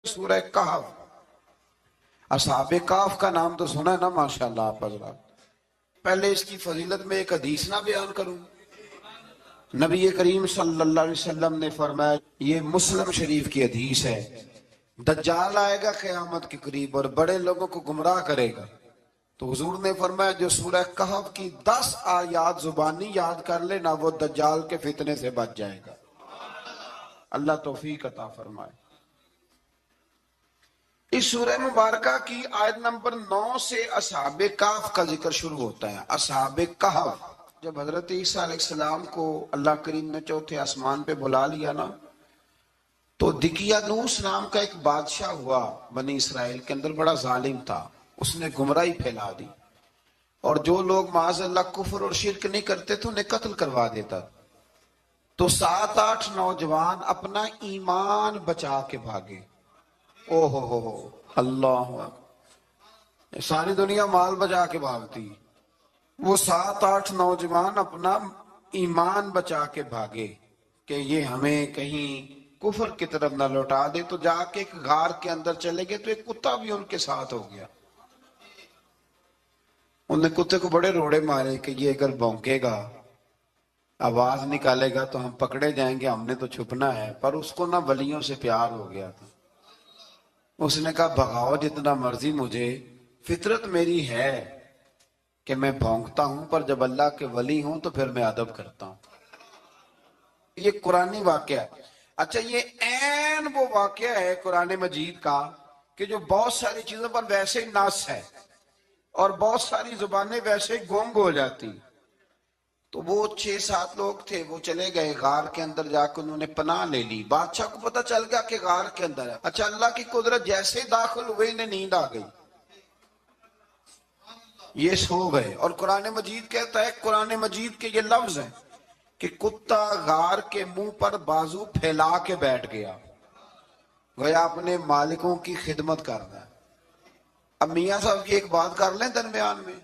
سورہ کہف. اصحاب کہف کا نام تو سنا ہے نا ماشاءاللہ آپ حضرات. پہلے اس کی فضیلت میں ایک حدیث نہ بیان کروں. نبی کریم صلی اللہ علیہ وسلم نے فرمایا، یہ مسلم شریف کی حدیث ہے، دجال آئے گا قیامت کے قریب اور بڑے لوگوں کو گمراہ کرے گا. تو حضور نے فرمایا جو سورہ کہف کی 10 آیات زبانی یاد کر لے نا، وہ دجال کے فتنے سے بچ جائے گا. اللہ توفیق عطا فرمائے. اس سورہ مبارکہ کی آیت نمبر 9 سے اصحاب کہف کا ذکر شروع ہوتا ہے. اصحاب کہف، جب حضرت عیسیٰ علیہ السلام کو اللہ کریم نے چوتھے آسمان پہ بلا لیا نا، تو دقیانوس نام کا ایک بادشاہ ہوا بنی اسرائیل کے اندر، بڑا ظالم تھا. اس نے گمراہی پھیلا دی، اور جو لوگ معاذ اللہ کفر اور شرک نہیں کرتے تھے انہیں قتل کروا دیتا. تو 7-8 نوجوان اپنا ایمان بچا کے بھاگے. او ہو اللہ، ساری دنیا مال بچا کے بھاگتی، وہ 7-8 نوجوان اپنا ایمان بچا کے بھاگے کہ یہ ہمیں کہیں کفر کی طرف نہ لوٹا دے. تو جا کے ایک غار کے اندر چلے گئے تو ایک کتا بھی ان کے ساتھ ہو گیا. انہوں نے کتے کو بڑے روڑے مارے کہ یہ اگر بھونکے گا، آواز نکالے گا تو ہم پکڑے جائیں گے، ہم نے تو چھپنا ہے. پر اس کو نہ ولیوں سے پیار ہو گیا تھا. اس نے کہا بھگاؤ جتنا مرضی مجھے، فطرت میری ہے کہ میں بھونکتا ہوں، پر جب اللہ کے ولی ہوں تو پھر میں ادب کرتا ہوں. یہ قرآنی واقعہ ہے. اچھا، یہ عین وہ واقعہ ہے قرآن مجید کا کہ جو بہت ساری چیزوں پر ویسے ہی نص ہے اور بہت ساری زبانیں ویسے ہی گونگ ہو جاتی. تو وہ 6-7 لوگ تھے، وہ چلے گئے غار کے اندر، جا کے انہوں نے پناہ لے لی. بادشاہ کو پتہ چل گیا کہ غار کے اندر ہے. اچھا، اللہ کی قدرت، جیسے داخل ہوئے انہیں نیند آ گئی، یہ سو گئے. اور قرآن مجید کہتا ہے، قرآن مجید کے یہ لفظ ہیں کہ کتا غار کے منہ پر بازو پھیلا کے بیٹھ گیا، گویا اپنے مالکوں کی خدمت کر رہا ہے. اب میاں صاحب کی ایک بات کر لیں درمیان میں.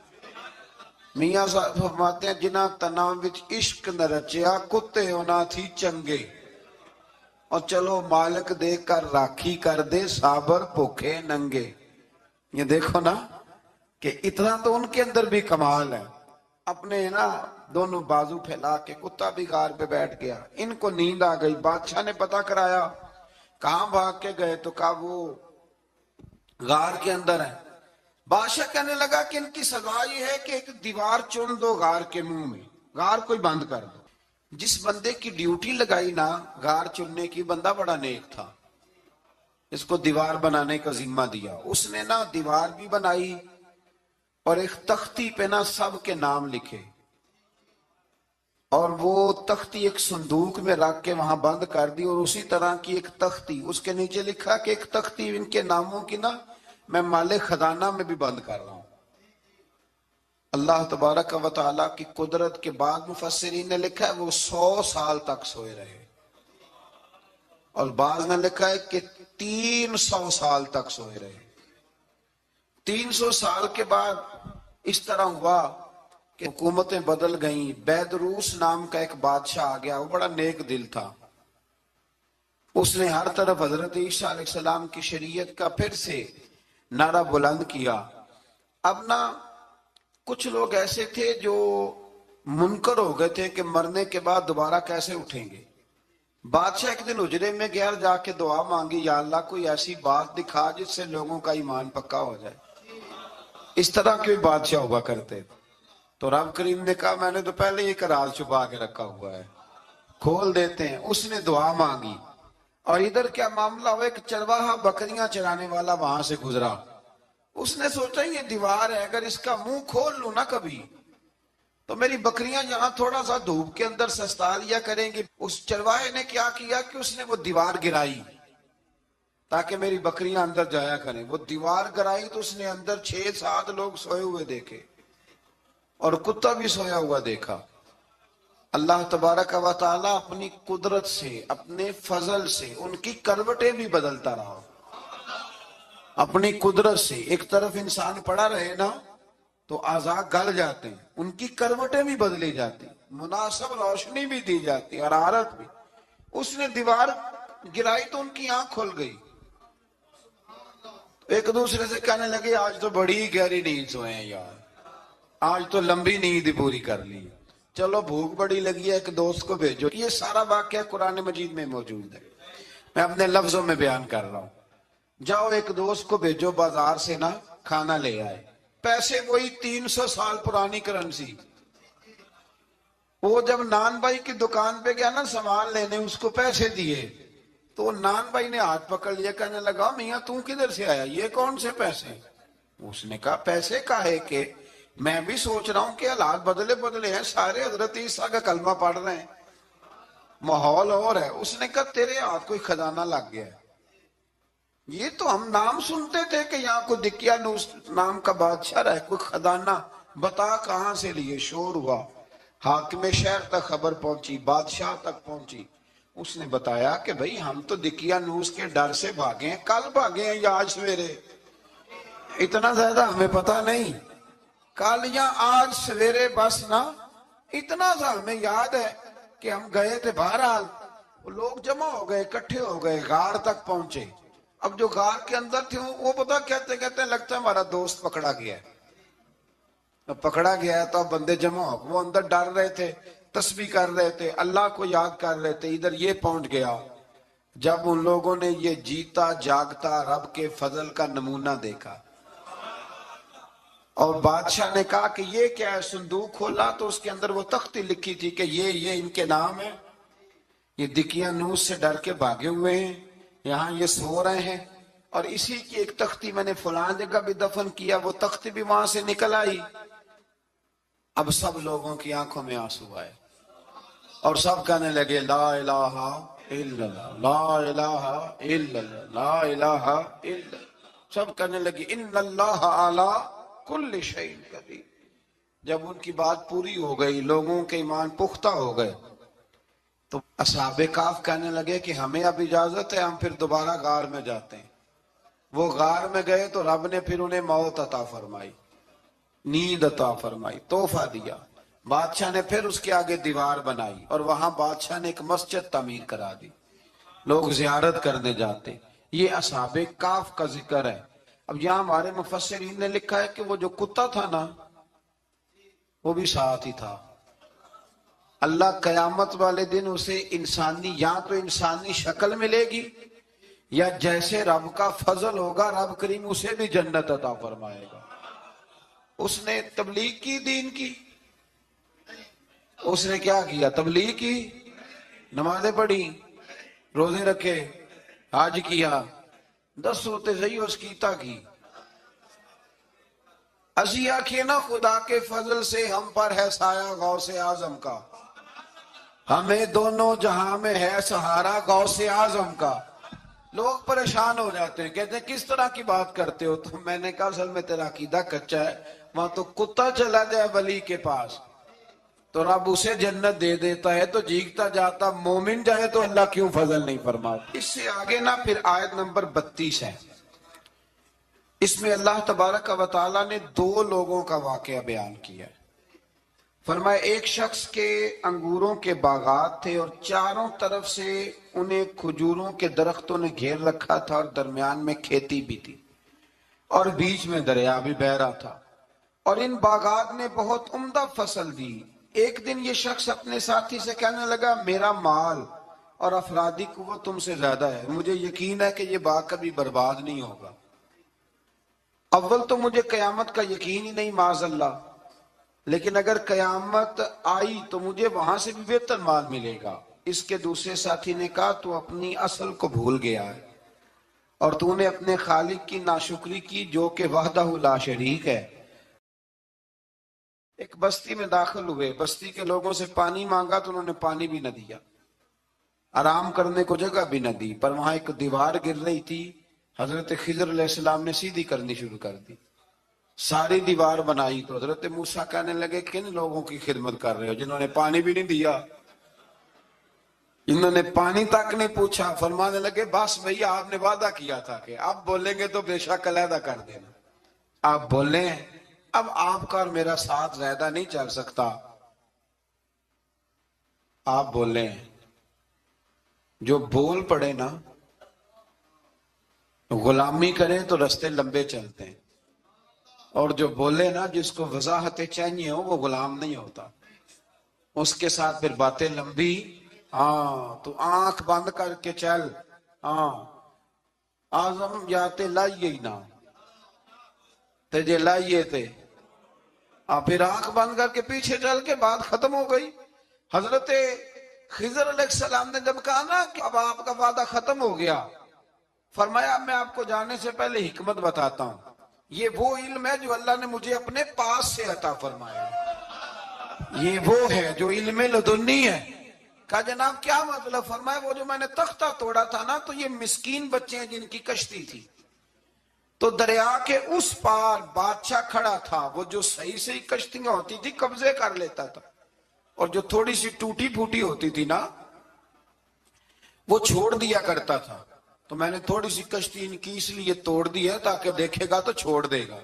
میاں صاحب فرماتے ہیں، جنہ تناں وچ عشق نہ رچیا، کتے ہونا تھی چنگے. اور چلو مالک دیکھ کر راکھی کر دے، صابر بھوکے ننگے. یہ دیکھو نا کہ اتنا تو ان کے اندر بھی کمال ہے. اپنے نا دونوں بازو پھیلا کے، کتا بھی غار پہ بیٹھ گیا. ان کو نیند آ گئی. بادشاہ نے پتہ کرایا کہاں بھاگ کے گئے، تو کہا وہ غار کے اندر ہے. بادشاہ کہنے لگا کہ ان کی سزا یہ ہے کہ ایک دیوار چن دو غار کے منہ میں، غار کوئی بند کر دو. جس بندے کی ڈیوٹی لگائی نا غار چننے کی، بندہ بڑا نیک تھا، اس کو دیوار بنانے کا ذمہ دیا. اس نے نا دیوار بھی بنائی اور ایک تختی پہ نا سب کے نام لکھے، اور وہ تختی ایک صندوق میں رکھ کے وہاں بند کر دی. اور اسی طرح کی ایک تختی اس کے نیچے لکھا کہ ایک تختی ان کے ناموں کی نا میں مال خزانہ میں بھی بند کر رہا ہوں. اللہ تبارک و تعالیٰ کی قدرت کے بعد مفسرین نے لکھا ہے وہ 100 سال تک سوئے رہے، اور بعض نے لکھا ہے کہ 300 سال تک سوئے رہے. 300 سال کے بعد اس طرح ہوا کہ حکومتیں بدل گئیں. بیدروس نام کا ایک بادشاہ آ گیا، وہ بڑا نیک دل تھا. اس نے ہر طرف حضرت عیسیٰ علیہ السلام کی شریعت کا پھر سے نعرہ بلند کیا. اب نا کچھ لوگ ایسے تھے جو منکر ہو گئے تھے کہ مرنے کے بعد دوبارہ کیسے اٹھیں گے. بادشاہ ایک دن حجرے میں گیا، جا کے دعا مانگی، یا اللہ کوئی ایسی بات دکھا جس سے لوگوں کا ایمان پکا ہو جائے. اس طرح کے بادشاہ ہوا کرتے. تو رب کریم نے کہا میں نے تو پہلے ہی ایک راز چھپا کے رکھا ہوا ہے، کھول دیتے ہیں. اس نے دعا مانگی، اور ادھر کیا معاملہ ہوا، ایک چرواہا بکریاں چرانے والا وہاں سے گزرا. اس نے سوچا یہ دیوار ہے، اگر اس کا منہ کھول لوں نا کبھی تو میری بکریاں یہاں تھوڑا سا دھوپ کے اندر سستا لیا کریں گی. اس چرواہے نے کیا کیا کہ اس نے وہ دیوار گرائی تاکہ میری بکریاں اندر جایا کریں. وہ دیوار گرائی تو اس نے اندر 6-7 لوگ سوئے ہوئے دیکھے، اور کتا بھی سویا ہوا دیکھا. اللہ تبارک و تعالیٰ اپنی قدرت سے، اپنے فضل سے ان کی کروٹیں بھی بدلتا رہا. اپنی قدرت سے ایک طرف انسان پڑا رہے نا تو اعضاء گل جاتے ہیں، ان کی کروٹیں بھی بدلی جاتی، مناسب روشنی بھی دی جاتی، حرارت بھی. اس نے دیوار گرائی تو ان کی آنکھ کھل گئی. ایک دوسرے سے کہنے لگے آج تو بڑی گہری نیند سوئے ہیں یار، آج تو لمبی نیند پوری کر لی، چلو بھوک بڑی لگی ہے ایک دوست کو بھیجو۔ یہ سارا واقعہ قرآن مجید میں موجود ہے، میں اپنے لفظوں میں بیان کر رہا ہوں۔ جاؤ ایک دوست کو بھیجو بازار سے نا کھانا لے آئے، پیسے وہی 300 سال پرانی کرنسی۔ وہ جب نان بھائی کی دکان پہ گیا نا سامان لینے، اس کو پیسے دیے تو نان بھائی نے ہاتھ پکڑ لیا، کہنے لگا میاں تو کدھر سے آیا، یہ کون سے پیسے؟ اس نے کہا پیسے کاہے کے، میں بھی سوچ رہا ہوں کہ حالات بدلے بدلے ہیں، سارے حضرت عیسیٰ کا کلمہ پڑھ رہے ہیں، ماحول اور ہے۔ اس نے کہا تیرے ہاتھ کوئی خزانہ لگ گیا ہے، یہ تو ہم نام سنتے تھے کہ یہاں کوئی دقیانوس نام کا بادشاہ رہے، کوئی خزانہ، بتا کہاں سے لیے؟ شور ہوا، حاکم شہر تک خبر پہنچی، بادشاہ تک پہنچی۔ اس نے بتایا کہ بھئی ہم تو دقیانوس کے ڈر سے بھاگے ہیں، کل بھاگے ہیں یا آج سویرے، اتنا زیادہ ہمیں پتا نہیں، کل یا آج سویرے بس نا، اتنا سا ہمیں یاد ہے کہ ہم گئے تھے۔ بہرحال لوگ جمع ہو گئے، اکٹھے ہو گئے، غار تک پہنچے۔ اب جو غار کے اندر تھے وہ پتا کہتے کہتے لگتا ہے ہمارا دوست پکڑا گیا ہے۔ اب پکڑا گیا ہے تو اب بندے جمع ہو، وہ اندر ڈر رہے تھے، تسبیح کر رہے تھے، اللہ کو یاد کر رہے تھے، ادھر یہ پہنچ گیا۔ جب ان لوگوں نے یہ جیتا جاگتا رب کے فضل کا نمونہ دیکھا اور بادشاہ نے کہا کہ یہ کیا ہے، صندوق کھولا تو اس کے اندر وہ تختی لکھی تھی کہ یہ ان کے نام ہے، یہ دقیانوس سے ڈر کے بھاگے ہوئے ہیں، یہاں یہ سو رہے ہیں، اور اسی کی ایک تختی میں نے فلاں جگہ بھی دفن کیا، وہ تختی بھی وہاں سے نکل آئی۔ اب سب لوگوں کی آنکھوں میں آنسو آئے اور سب کہنے لگے لا الہ الا اللہ، لا الہ الا اللہ، لا الہ الا اللہ۔ سب کہنے لگے ان اللہ علی کل شیء قدیر۔ جب ان کی بات پوری ہو گئی، لوگوں کے ایمان پختہ ہو گئے، تو اصحاب کہف کہنے لگے کہ ہمیں اب اجازت ہے، ہم پھر دوبارہ غار میں جاتے ہیں۔ وہ غار میں گئے تو رب نے پھر انہیں موت عطا فرمائی، نیند عطا فرمائی، تحفہ دیا۔ بادشاہ نے پھر اس کے آگے دیوار بنائی اور وہاں بادشاہ نے ایک مسجد تعمیر کرا دی، لوگ زیارت کرنے جاتے۔ یہ اصحاب کہف کا ذکر ہے۔ اب یہاں ہمارے مفسرین نے لکھا ہے کہ وہ جو کتا تھا نا وہ بھی ساتھ ہی تھا۔ اللہ قیامت والے دن اسے انسانی، یا تو انسانی شکل ملے گی یا جیسے رب کا فضل ہوگا رب کریم اسے بھی جنت عطا فرمائے گا۔ اس نے تبلیغ کی، دین کی، اس نے کیا کیا؟ تبلیغ کی، نمازیں پڑھی، روزے رکھے، حج کیا، 10 ہوتے صحیح اس کیتا کی۔ اسی آنکھیں نا خدا کے فضل سے ہم پر ہے سایہ غوث اعظم کا، ہمیں دونوں جہاں میں ہے سہارا غوث اعظم کا۔ لوگ پریشان ہو جاتے ہیں، کہتے ہیں کس طرح کی بات کرتے ہو؟ تو میں نے کہا اصل میں تیرا عقیدہ کچا ہے، وہاں تو کتا چلا جائے ولی کے پاس تو رب اسے جنت دے دیتا ہے، تو جیگتا جاتا مومن جائے تو اللہ کیوں فضل نہیں فرماتا؟ اس سے آگے نا پھر آیت نمبر 32 ہے، اس میں اللہ تبارک و تعالیٰ نے 2 لوگوں کا واقعہ بیان کیا ہے۔ فرمایا ایک شخص کے انگوروں کے باغات تھے اور چاروں طرف سے انہیں کھجوروں کے درختوں نے گھیر رکھا تھا اور درمیان میں کھیتی بھی تھی اور بیچ میں دریا بھی بہہ رہا تھا، اور ان باغات نے بہت عمدہ فصل دی۔ ایک دن یہ شخص اپنے ساتھی سے کہنے لگا میرا مال اور افرادی قوت تم سے زیادہ ہے، مجھے یقین ہے کہ یہ باغ کبھی برباد نہیں ہوگا، اول تو مجھے قیامت کا یقین ہی نہیں معاذ اللہ، لیکن اگر قیامت آئی تو مجھے وہاں سے بھی بہتر مال ملے گا۔ اس کے دوسرے ساتھی نے کہا تو اپنی اصل کو بھول گیا ہے اور تو نے اپنے خالق کی ناشکری کی جو کہ وحدہ لا شریک ہے۔ ایک بستی میں داخل ہوئے، بستی کے لوگوں سے پانی مانگا تو انہوں نے پانی بھی نہ دیا، آرام کرنے کو جگہ بھی نہ دی، پر وہاں ایک دیوار گر رہی تھی، حضرت خضر علیہ السلام نے سیدھی کرنی شروع کر دی، ساری دیوار بنائی۔ تو حضرت موسیٰ کہنے لگے کن لوگوں کی خدمت کر رہے ہو جنہوں نے پانی بھی نہیں دیا، انہوں نے پانی تک نہیں پوچھا؟ فرمانے لگے بس بھئی آپ نے وعدہ کیا تھا کہ اب بولیں گے تو بے شک علیحدہ کر دینا، آپ بولیں اب آپ کا اور میرا ساتھ زیادہ نہیں چل سکتا، آپ بولیں۔ جو بول پڑے نا غلامی کریں تو رستے لمبے چلتے ہیں، اور جو بولے نا جس کو وضاحتیں چاہیے ہو وہ غلام نہیں ہوتا، اس کے ساتھ پھر باتیں لمبی. ہاں تو آنکھ بند کر کے چل. ہاں آزم جاتے لائیے ہی نہ تجھے لائیے تھے، پھر آنکھ بند کر کے پیچھے چل کے بات ختم ہو گئی. حضرت خضر علیہ السلام نے جب کہا نا کہ اب آپ کا وعدہ ختم ہو گیا، فرمایا میں آپ کو جانے سے پہلے حکمت بتاتا ہوں، یہ وہ علم ہے جو اللہ نے مجھے اپنے پاس سے عطا فرمایا، یہ وہ ہے جو علم لدنی ہے. کہا جناب کیا مطلب؟ فرمایا وہ جو میں نے تختہ توڑا تھا نا، تو یہ مسکین بچے ہیں جن کی کشتی تھی، تو دریا کے اس پار بادشاہ کھڑا تھا، وہ جو صحیح صحیح کشتیاں ہوتی تھی قبضے کر لیتا تھا، اور جو تھوڑی سی ٹوٹی پھوٹی ہوتی تھی نا وہ چھوڑ دیا کرتا تھا. تو میں نے تھوڑی سی کشتی ان کی اس لیے توڑ دی ہے تاکہ دیکھے گا تو چھوڑ دے گا،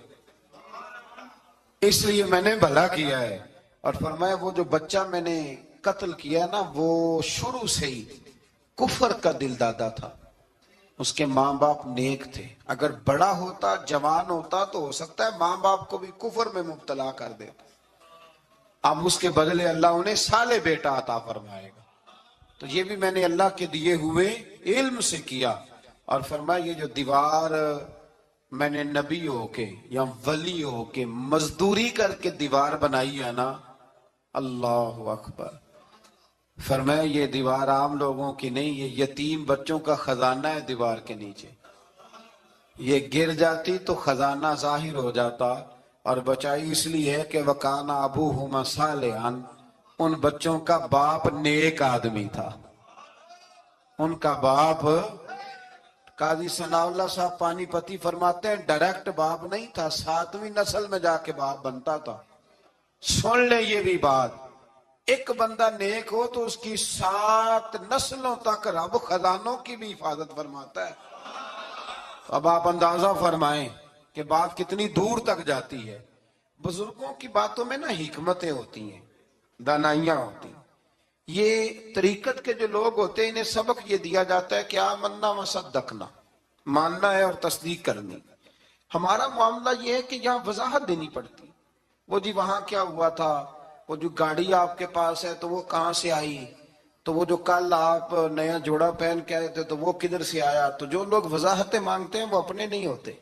اس لیے میں نے بھلا کیا ہے. اور فرمایا وہ جو بچہ میں نے قتل کیا نا وہ شروع سے ہی کفر کا دل دادا تھا، اس کے ماں باپ نیک تھے، اگر بڑا ہوتا جوان ہوتا تو ہو سکتا ہے ماں باپ کو بھی کفر میں مبتلا کر دیتا، اب اس کے بدلے اللہ انہیں صالح بیٹا عطا فرمائے گا. تو یہ بھی میں نے اللہ کے دیے ہوئے علم سے کیا. اور فرمایا یہ جو دیوار میں نے نبی ہو کے یا ولی ہو کے مزدوری کر کے دیوار بنائی ہے نا، اللہ اکبر، فرمایا یہ دیوار عام لوگوں کی نہیں، یہ یتیم بچوں کا خزانہ ہے دیوار کے نیچے، یہ گر جاتی تو خزانہ ظاہر ہو جاتا. اور بچائی اس لیے ہے کہ وَكَانَ أَبُوهُمَا صَالِحًا، ان بچوں کا باپ نیک آدمی تھا، ان کا باپ. قاضی ثناء اللہ صاحب پانی پتی فرماتے ہیں ڈائریکٹ باپ نہیں تھا، 7ویں نسل میں جا کے باپ بنتا تھا. سن لیں یہ بھی بات، ایک بندہ نیک ہو تو اس کی 7 نسلوں تک رب خزانوں کی بھی حفاظت فرماتا ہے. اب آپ اندازہ فرمائیں کہ بات کتنی دور تک جاتی ہے. بزرگوں کی باتوں میں نا حکمتیں ہوتی ہیں، دانائیاں ہوتی ہیں. یہ طریقت کے جو لوگ ہوتے ہیں انہیں سبق یہ دیا جاتا ہے کہ آمنا وصدقنا، ماننا ہے اور تصدیق کرنی. ہمارا معاملہ یہ ہے کہ یہاں وضاحت دینی پڑتی. وہ جی وہاں کیا ہوا تھا، وہ جو گاڑی آپ کے پاس ہے تو وہ کہاں سے آئی، تو وہ جو کل آپ نیا جوڑا پہن کے آئے تھے تو وہ کدھر سے آیا. تو جو لوگ وضاحتیں مانگتے ہیں وہ اپنے نہیں ہوتے،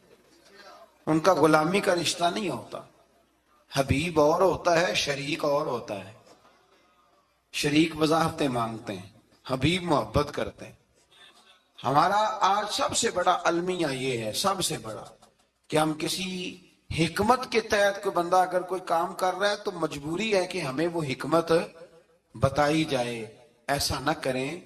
ان کا غلامی کا رشتہ نہیں ہوتا. حبیب اور ہوتا ہے، شریک اور ہوتا ہے. شریک وضاحتیں مانگتے ہیں، حبیب محبت کرتے ہیں. ہمارا آج سب سے بڑا المیہ یہ ہے، سب سے بڑا، کہ ہم کسی حکمت کے تحت کوئی بندہ اگر کوئی کام کر رہا ہے تو مجبوری ہے کہ ہمیں وہ حکمت بتائی جائے، ایسا نہ کریں.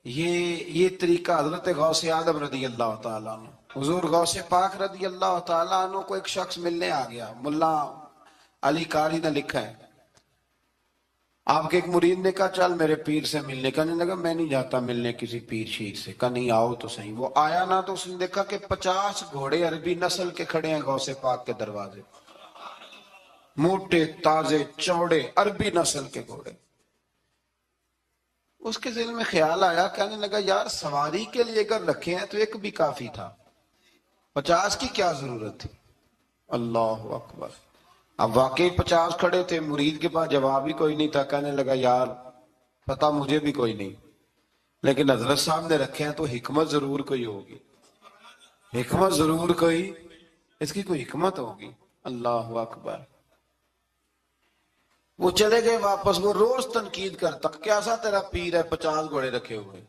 یہ طریقہ حضرت غوث اعظم رضی اللہ تعالیٰ عنہ، حضور غوث پاک رضی اللہ تعالیٰ عنہ کو ایک شخص ملنے آ گیا. ملا علی قاری نے لکھا ہے، آپ کے ایک مرید نے کہا چل میرے پیر سے ملنے. کہنے لگا میں نہیں جاتا ملنے کسی پیر شیر سے. کہا نہیں آؤ تو صحیح. وہ آیا نا تو اس نے دیکھا کہ 50 گھوڑے عربی نسل کے کھڑے ہیں غوث پاک کے دروازے، موٹے تازے چوڑے عربی نسل کے گھوڑے. اس کے ذہن میں خیال آیا، کہنے لگا یار سواری کے لیے اگر رکھے ہیں تو ایک بھی کافی تھا، 50 کی کیا ضرورت تھی. اللہ اکبر. اب واقعی 50 کھڑے تھے، مرید کے پاس جواب ہی کوئی نہیں تھا. کہنے لگا یار پتہ مجھے بھی کوئی نہیں، لیکن حضرت صاحب نے رکھے ہیں تو حکمت ضرور کوئی ہوگی، حکمت ضرور کوئی، اس کی کوئی حکمت ہوگی. اللہ اکبر. وہ چلے گئے واپس. وہ روز تنقید کرتا، کیسا تیرا پیر ہے 50 گھوڑے رکھے ہوئے،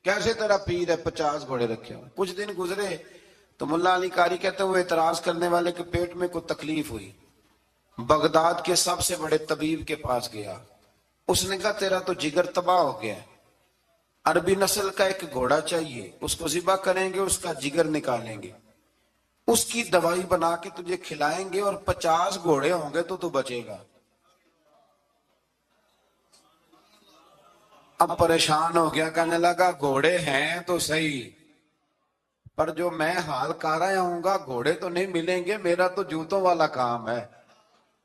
کیسے تیرا پیر ہے 50 گھوڑے رکھے ہوئے. کچھ دن گزرے تو ملا علی قاری کہتے ہیں وہ اعتراض کرنے والے کے پیٹ میں کوئی تکلیف ہوئی، بغداد کے سب سے بڑے طبیب کے پاس گیا. اس نے کہا تیرا تو جگر تباہ ہو گیا ہے، عربی نسل کا ایک گھوڑا چاہیے، اس کو ذبح کریں گے، اس کا جگر نکالیں گے، اس کی دوائی بنا کے تجھے کھلائیں گے، اور 50 گھوڑے ہوں گے تو بچے گا. اب پریشان ہو گیا، کہنے لگا گھوڑے ہیں تو صحیح، پر جو میں حال کر رہا ہوں گا گھوڑے تو نہیں ملیں گے، میرا تو جوتوں والا کام ہے،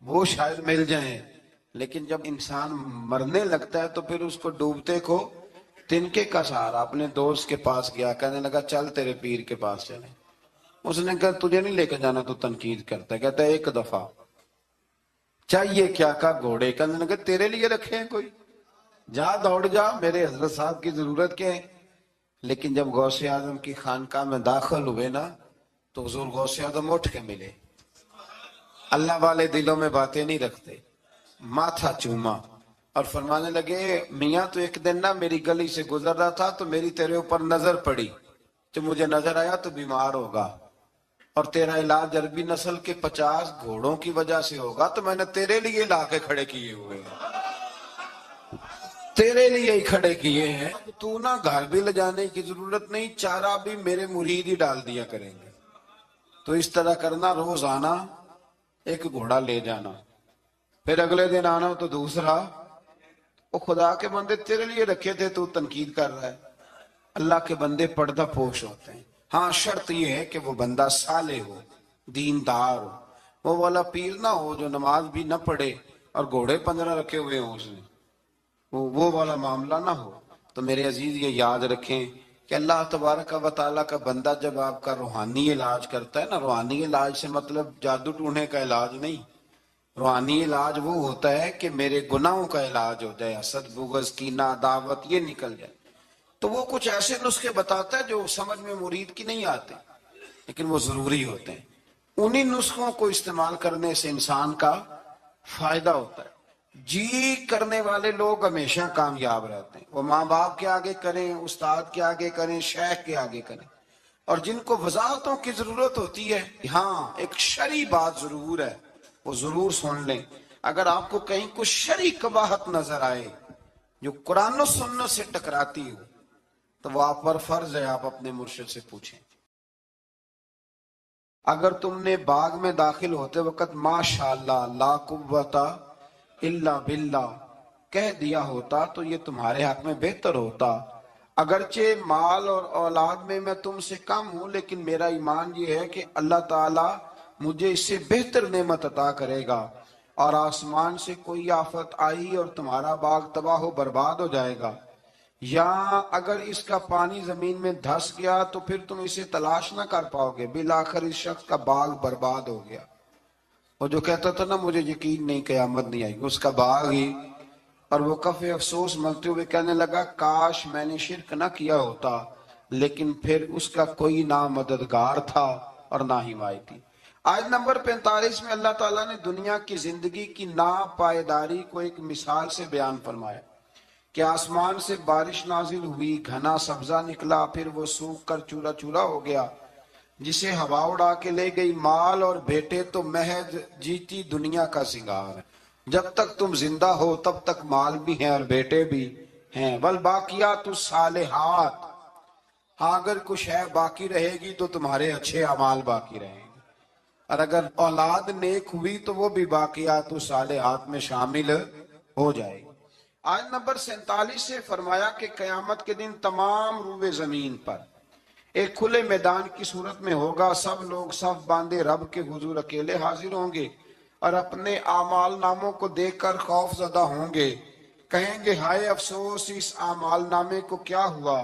وہ شاید مل جائیں. لیکن جب انسان مرنے لگتا ہے تو پھر اس کو ڈوبتے کو تنکے کا سہارا. اپنے دوست کے پاس گیا، کہنے لگا چل تیرے پیر کے پاس چلیں. اس نے کہا تجھے نہیں لے کے جانا، تو تنقید کرتا ہے، کہتا ہے ایک دفعہ چاہیے کیا کا گھوڑے کا، نے کہا تیرے لیے رکھے ہیں کوئی، جا دوڑ جا، میرے حضرت صاحب کی ضرورت کیا ہے؟ لیکن جب غوث اعظم کی خانقاہ میں داخل ہوئے نا تو حضور غوث اعظم اٹھ کے ملے۔ اللہ والے دلوں میں باتیں نہیں رکھتے، ماتھا چوما اور فرمانے لگے میاں تو ایک دن نا میری گلی سے گزر رہا تھا تو میری تیرے اوپر نظر پڑی، تو مجھے نظر آیا تو بیمار ہوگا اور تیرا علاج عربی نسل کے 50 گھوڑوں کی وجہ سے ہوگا، تو میں نے تیرے لیے لا کے کھڑے کیے ہوئے ہیں، تیرے لیے ہی کھڑے کیے ہیں، تو نہ گھر بھی لے جانے کی ضرورت نہیں، چارہ بھی میرے مرید ہی ڈال دیا کریں گے۔ تو اس طرح کرنا، روز آنا ایک گھوڑا لے جانا، پھر اگلے دن آنا تو دوسرا۔ وہ خدا کے بندے تیرے لیے رکھے تھے، تو تنقید کر رہا ہے۔ اللہ کے بندے پردہ پوش ہوتے ہیں، ہاں شرط یہ ہے کہ وہ بندہ صالح ہو، دیندار ہو، وہ والا پیر نہ ہو جو نماز بھی نہ پڑھے اور گھوڑے 15 رکھے ہوئے ہوں اس نے، وہ والا معاملہ نہ ہو۔ تو میرے عزیز یہ یاد رکھیں کہ اللہ تبارک و تعالیٰ کا بندہ جب آپ کا روحانی علاج کرتا ہے نا، روحانی علاج سے مطلب جادو ٹونے کا علاج نہیں، روحانی علاج وہ ہوتا ہے کہ میرے گناہوں کا علاج ہو جائے، حسد بغض کینہ عداوت یہ نکل جائے، تو وہ کچھ ایسے نسخے بتاتا ہے جو سمجھ میں مرید کی نہیں آتے لیکن وہ ضروری ہوتے ہیں۔ انہی نسخوں کو استعمال کرنے سے انسان کا فائدہ ہوتا ہے۔ جی کرنے والے لوگ ہمیشہ کامیاب رہتے ہیں، وہ ماں باپ کے آگے کریں، استاد کے آگے کریں، شیخ کے آگے کریں، اور جن کو وضاحتوں کی ضرورت ہوتی ہے، ہاں ایک شرعی بات ضرور ہے، وہ ضرور سن لیں۔ اگر آپ کو کہیں کچھ شرعی قباحت نظر آئے جو قرآن و سنت سے ٹکراتی ہو تو وہ آپ پر فرض ہے آپ اپنے مرشد سے پوچھیں۔ اگر تم نے باغ میں داخل ہوتے وقت ماشاءاللہ لا قوت الا باللہ کہہ دیا ہوتا تو یہ تمہارے حق میں بہتر ہوتا۔ اگرچہ مال اور اولاد میں تم سے کم ہوں، لیکن میرا ایمان یہ ہے کہ اللہ تعالیٰ مجھے اس سے بہتر نعمت عطا کرے گا، اور آسمان سے کوئی آفت آئی اور تمہارا باغ تباہ و برباد ہو جائے گا، یا اگر اس کا پانی زمین میں دھس گیا تو پھر تم اسے تلاش نہ کر پاؤ گے، بالآخر اس شخص کا باغ برباد ہو گیا۔ وہ جو کہتا تھا نا مجھے یقین نہیں قیامت نہیں آئی، اس کا باغ ہی، اور وہ کف افسوس ملتے ہوئے کہنے لگا کاش میں نے شرک نہ کیا ہوتا، لیکن پھر اس کا کوئی نہ مددگار تھا اور نہ حمایتی۔ آیت نمبر 45 میں اللہ تعالیٰ نے دنیا کی زندگی کی ناپائیداری کو ایک مثال سے بیان فرمایا کہ آسمان سے بارش نازل ہوئی، گھنا سبزہ نکلا، پھر وہ سوکھ کر چورا چورا ہو گیا، جسے ہوا اڑا کے لے گئی، مال اور بیٹے تو محض جیتی دنیا کا سنگار ہے۔ جب تک تم زندہ ہو تب تک مال بھی ہیں اور بیٹے بھی ہیں، والباقیات الصالحات، ہاں اگر کچھ ہے باقی رہے گی تو تمہارے اچھے اعمال باقی رہیں گے، اور اگر اولاد نیک ہوئی تو وہ بھی باقیات الصالحات میں شامل ہو جائے گی۔ آیت نمبر 47 سے فرمایا کہ قیامت کے دن تمام روئے زمین پر ایک کھلے میدان کی صورت میں ہوگا، سب لوگ صف باندھے رب کے حضور اکیلے حاضر ہوں گے اور اپنے اعمال ناموں کو دیکھ کر خوف زدہ ہوں گے، کہیں گے ہائے افسوس اس اعمال نامے کو کیا ہوا،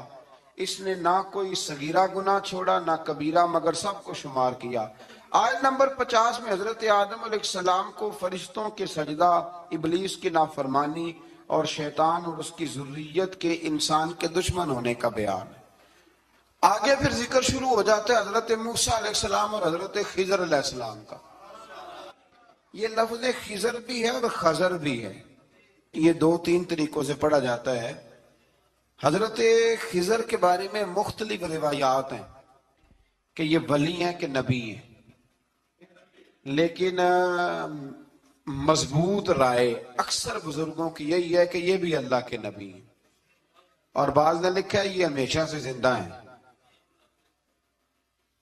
اس نے نہ کوئی صغیرہ گناہ چھوڑا نہ کبیرہ، مگر سب کو شمار کیا۔ آیت نمبر 50 میں حضرت آدم علیہ السلام کو فرشتوں کے سجدہ، ابلیس کی نافرمانی اور شیطان اور اس کی ذریت کے انسان کے دشمن ہونے کا بیان ہے۔ آگے پھر ذکر شروع ہو جاتا ہے حضرت موسیٰ علیہ السلام اور حضرت خضر علیہ السلام کا۔ یہ لفظ خضر بھی ہے اور خضر بھی ہے، یہ 2-3 طریقوں سے پڑھا جاتا ہے۔ حضرت خضر کے بارے میں مختلف روایات ہیں کہ یہ ولی ہیں کہ نبی ہیں، لیکن مضبوط رائے اکثر بزرگوں کی یہی ہے کہ یہ بھی اللہ کے نبی ہیں، اور بعض نے لکھا ہے یہ ہمیشہ سے زندہ ہیں۔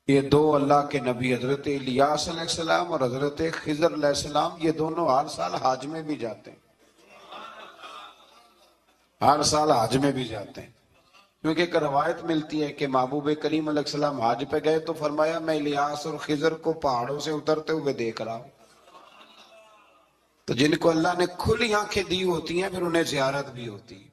یہ 2 اللہ کے نبی حضرت الیاس علیہ السلام اور حضرت خضر علیہ السلام، یہ دونوں ہر سال حج میں بھی جاتے ہیں، ہر سال حج میں بھی جاتے ہیں، کیونکہ ایک روایت ملتی ہے کہ محبوب کریم علیہ السلام حج پہ گئے تو فرمایا میں الیاس اور خضر کو پہاڑوں سے اترتے ہوئے دیکھ رہا ہوں۔ تو جن کو اللہ نے کھلی آنکھیں دی ہوتی ہیں پھر انہیں زیارت بھی ہوتی ہے۔